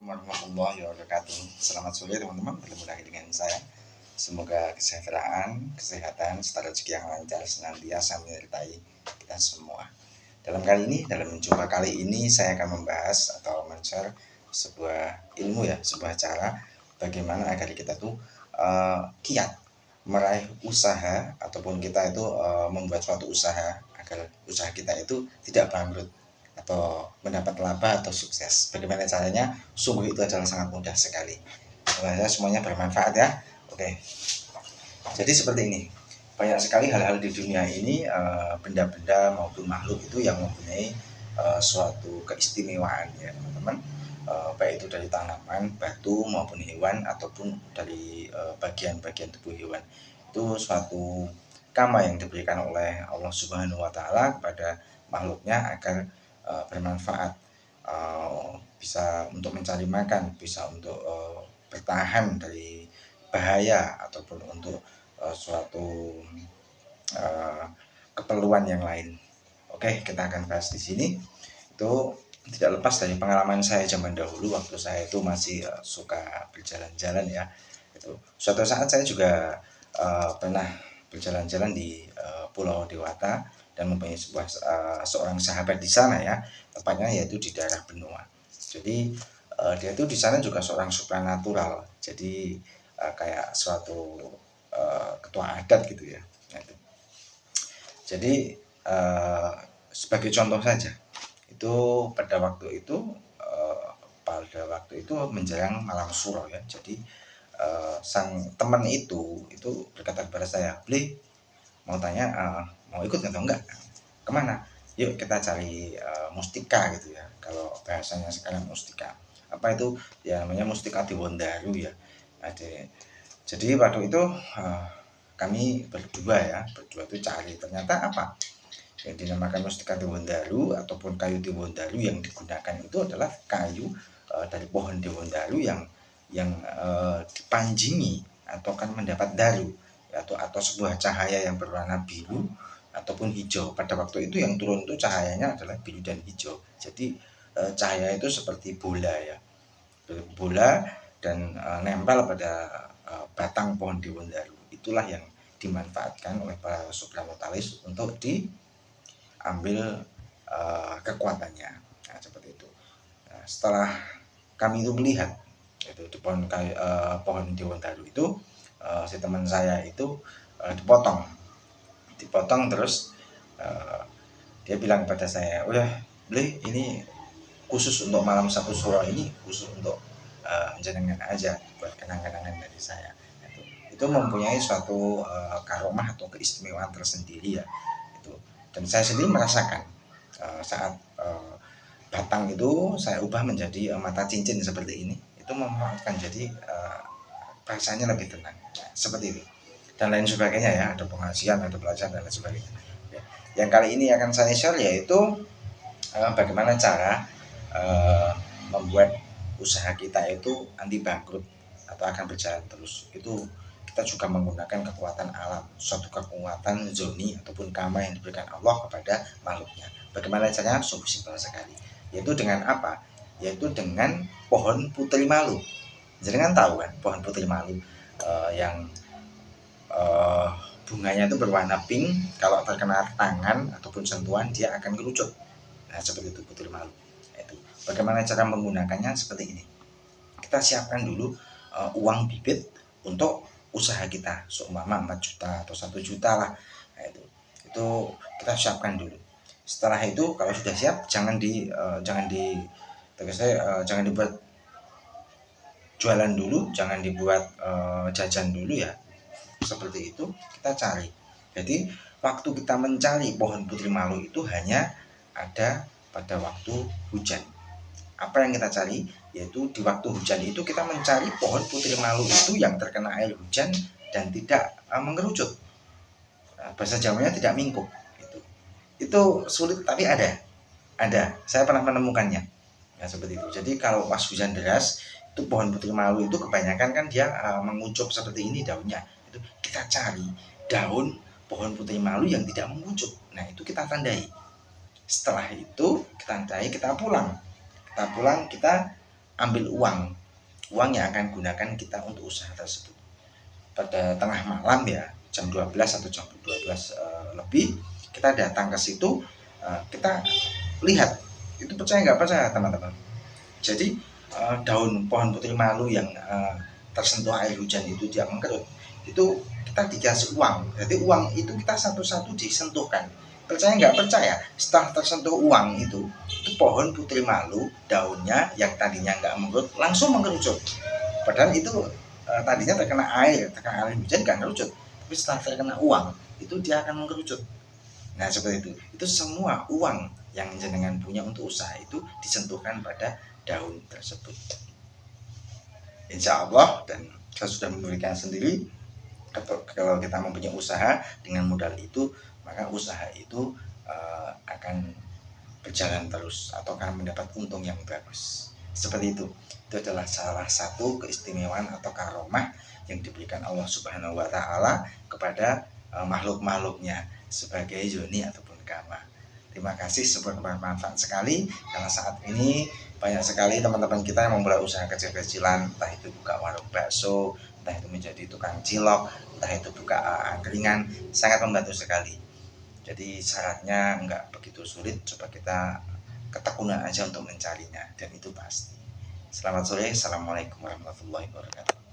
warahmatullahi wabarakatuh. Selamat sore teman-teman, bertemu lagi dengan saya. Semoga kesehatan, serta rezeki yang lancar senantiasa menyertai kita semua. Dalam jumpa kali ini saya akan membahas atau men-share sebuah ilmu ya, sebuah cara bagaimana agar kita tuh kiat meraih usaha ataupun kita itu membuat suatu usaha agar usaha kita itu tidak bangkrut atau mendapat laba atau sukses. Bagaimana caranya? Sungguh itu adalah sangat mudah sekali. Semoga semuanya bermanfaat ya. Oke. Jadi seperti ini. Banyak sekali hal-hal di dunia ini benda-benda maupun makhluk itu yang mempunyai suatu keistimewaan ya teman-teman. Baik itu dari tanaman, batu maupun hewan ataupun dari bagian-bagian tubuh hewan. Itu suatu karma yang diberikan oleh Allah Subhanahu wa taala kepada makhluknya agar bermanfaat, bisa untuk mencari makan, bisa untuk bertahan dari bahaya ataupun untuk suatu keperluan yang lain. Oke, kita akan bahas di sini. Itu tidak lepas dari pengalaman saya zaman dahulu waktu saya itu masih suka berjalan-jalan ya. Itu suatu saat saya juga pernah berjalan-jalan di Pulau Dewata dan mempunyai seorang sahabat di sana ya, tepatnya yaitu di daerah Benua. Jadi dia itu di sana juga seorang supranatural, jadi kayak suatu ketua adat gitu ya. Jadi sebagai contoh saja, itu pada waktu itu menjelang malam suro ya. Jadi sang teman itu berkata kepada saya, "Bli, mau tanya mau ikut atau enggak? Kemana? Yuk kita cari mustika gitu ya. Kalau bahasanya sekarang mustika. Apa itu? Ya namanya mustika di Wondaru ya. Jadi waktu itu kami berdua itu cari, ternyata apa? Yang dinamakan mustika Dewondaru ataupun kayu Dewondaru yang digunakan itu adalah kayu dari pohon Dewondaru yang dipanjingi atau kan mendapat daru atau sebuah cahaya yang berwarna biru ataupun hijau. Pada waktu itu yang turun itu cahayanya adalah biru dan hijau. Jadi cahaya itu seperti bola ya, bola dan nempel pada batang pohon Dewondaru. Itulah yang dimanfaatkan oleh para supranatalis untuk diambil kekuatannya. Nah, seperti itu. Nah, setelah kami itu melihat itu di pohon Dewondaru itu si teman saya itu dipotong terus dia bilang kepada saya, "Udah, Beli, ini khusus untuk malam satu suro ini, khusus untuk jenengan aja, buat kenang-kenangan dari saya." Itu mempunyai suatu karomah atau keistimewaan tersendiri ya. Dan saya sendiri merasakan saat batang itu saya ubah menjadi mata cincin seperti ini, itu memanfaatkan, jadi rasanya lebih tenang seperti itu dan lain sebagainya ya. Ada pengajian, ada pelajaran dan lain sebagainya ya. Yang kali ini akan saya share yaitu bagaimana cara membuat usaha kita itu anti bangkrut atau akan berjalan terus. Itu kita juga menggunakan kekuatan alam, suatu kekuatan zoni ataupun karma yang diberikan Allah kepada makhluknya. Bagaimana caranya? Sungguh simpel sekali, yaitu dengan apa? Yaitu dengan pohon putri malu. Jangan tahu kan pohon putri malu yang bunganya itu berwarna pink, kalau terkena tangan ataupun sentuhan dia akan kerucut. Nah, seperti itu putri malu. Itu bagaimana cara menggunakannya? Seperti ini, kita siapkan dulu uang bibit untuk usaha kita, seumpama 4 juta atau 1 juta lah. Nah, itu kita siapkan dulu. Setelah itu kalau sudah siap, jangan dibuat jualan dulu, jangan dibuat jajan dulu ya. Seperti itu kita cari. Jadi waktu kita mencari pohon putri malu itu hanya ada pada waktu hujan. Apa yang kita cari? Yaitu di waktu hujan itu kita mencari pohon putri malu itu yang terkena air hujan dan tidak mengerucut. Bahasa Jawanya tidak mingkuk. Itu sulit tapi ada. Saya pernah menemukannya. Ya, seperti itu. Jadi kalau pas hujan deras, itu pohon putri malu itu kebanyakan kan dia mengucup seperti ini daunnya. Itu kita cari daun pohon putri malu yang tidak mengucup. Nah, itu kita tandai. Setelah itu kita tandai, kita pulang, kita ambil uang yang akan gunakan kita untuk usaha tersebut. Pada tengah malam ya, jam 12 atau jam 12 lebih, kita datang ke situ, kita lihat, itu percaya nggak percaya teman-teman. Jadi daun pohon putri malu yang tersentuh air hujan itu dia mengkerut, itu kita dikasih uang. Jadi uang itu kita satu-satu disentuhkan. Percaya nggak percaya, setelah tersentuh uang itu pohon putri malu daunnya yang tadinya nggak mengkerut langsung mengerucut. Padahal itu tadinya terkena air hujan nggak mengerucut, tapi setelah terkena uang itu dia akan mengerucut. Nah seperti itu. Itu semua uang yang jenengan punya untuk usaha itu disentuhkan pada daun tersebut. Insya Allah, dan saya sudah memberikan sendiri, kalau kita mempunyai usaha dengan modal itu, maka usaha itu akan berjalan terus atau akan mendapat untung yang bagus. Seperti itu. Itu adalah salah satu keistimewaan atau karomah yang diberikan Allah Subhanahu wa taala kepada makhluk-makhluknya sebagai yoni ataupun kama. Terima kasih, sebuah bermanfaat sekali, karena saat ini banyak sekali teman-teman kita yang memulai usaha kecil-kecilan, entah itu buka warung bakso, entah itu menjadi tukang cilok, entah itu buka angkringan, sangat membantu sekali. Jadi syaratnya enggak begitu sulit, coba kita ketekunan aja untuk mencarinya, dan itu pasti. Selamat sore, assalamualaikum warahmatullahi wabarakatuh.